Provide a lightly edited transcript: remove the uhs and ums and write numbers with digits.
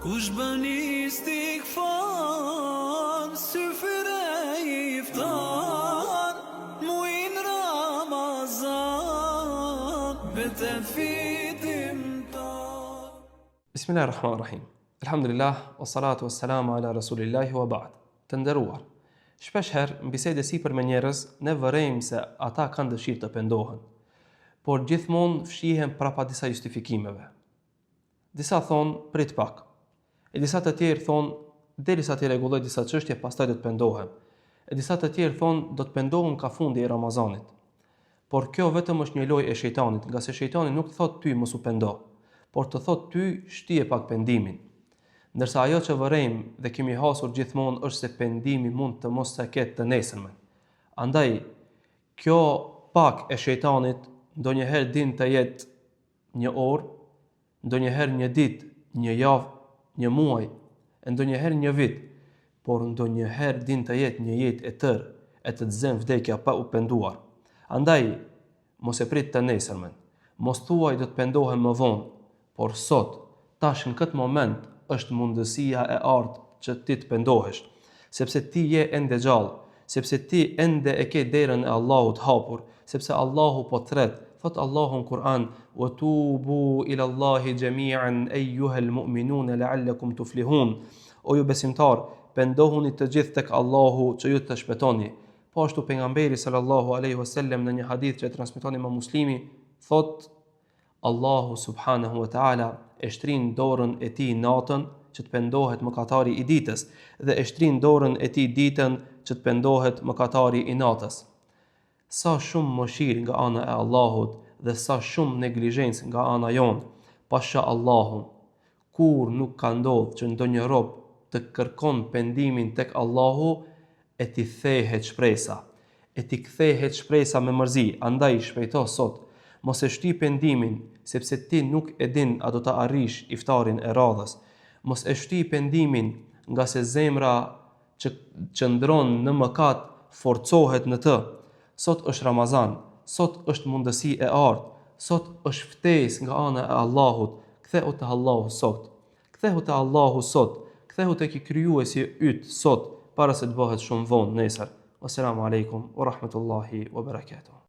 Kush bën istighfar, syfyre iftar, muin Ramazan, betet fitim tar. Bismillahirrahmanirrahim. Alhamdulillah, wassalatu wassalamu ala rasulillahi wa ba'd. Të nderuar, shpeshherë në bisede sipër me njerëz ne vërejmë se ata kanë dëshirë të pendohen, por gjithmonë fshihen prapa disa justifikimeve. Disa thonë prit pak, e disa të tjerë thonë derisa të rregulloj disa çështje pastaj do të pendohem, e disa të tjerë thonë do të pendohem ka fundi i Ramazanit. Por kjo vetëm është një lojë e shejtanit, nga se shejtani nuk të thotë ty mos u pendo, por të thotë ty shtije pak pendimin. Ndërsa ajo që vërejmë dhe kemi hasur gjithmonë është se pendimi mund të mos se ketë të nesërmen. Andaj, kjo pak e shejtanit ndonjëherë din të jetë një orë, ndonjëherë një ditë, një javë, një muaj, e ndonjëherë një vit, por ndonjëherë din të jetë një jetë e tërë, e të zem vdekja pa u penduar. Andaj, mos e prit të nesërmen, mos thuaj do të pendohem më vonë, por sot, tash në këtë moment, është mundësia e ardhë që ti të pendohesh, sepse ti je ende gjallë, sepse ti ende e ke derën e Allahut hapur, sepse Allahu po thret, thot Allahu në Kur'an, wa tubu ila Allahi jami'an ayyuhal mu'minun la'allakum tuflihun. O ju besimtar, pendohuni të gjithë tek Allahu që ju të shpëtoni. Po ashtu pejgamberi sallallahu alaihi wasallam në një hadith që e transmeton Imam Muslimi, thot Allahu subhanahu wa ta'ala e shtrin dorën e tij natën që të pendohet mëkatari i ditës dhe e shtrin dorën e tij ditën që të pendohet mëkatari i natës. Sa shumë mëshirë nga ana e Allahut dhe sa shumë neglizhencë nga ana jonë, pasha Allahun, kur nuk ka ndodhur që ndonjë rob të kërkon pendimin tek Allahu e ti thehet shpresa, e ti kthehet shpresa me mërzi. Andaj shpejto sot, mos e shty pendimin, sepse ti nuk e din a do të arrish iftarin e radhës. Mos e shty pendimin, nga se zemra që qëndron në mëkat forcohet në të. Sot është Ramazan, sot është mundësi e ardhë, sot është ftesë nga ana e Allahut. Kthehu te Allahu sot, kthehu te Allahu sot, kthehu te krijuesi yt sot, para se të bëhet shumë vonë nesër. Wassalamu alaikum wa rahmatullahi wa barakatuh.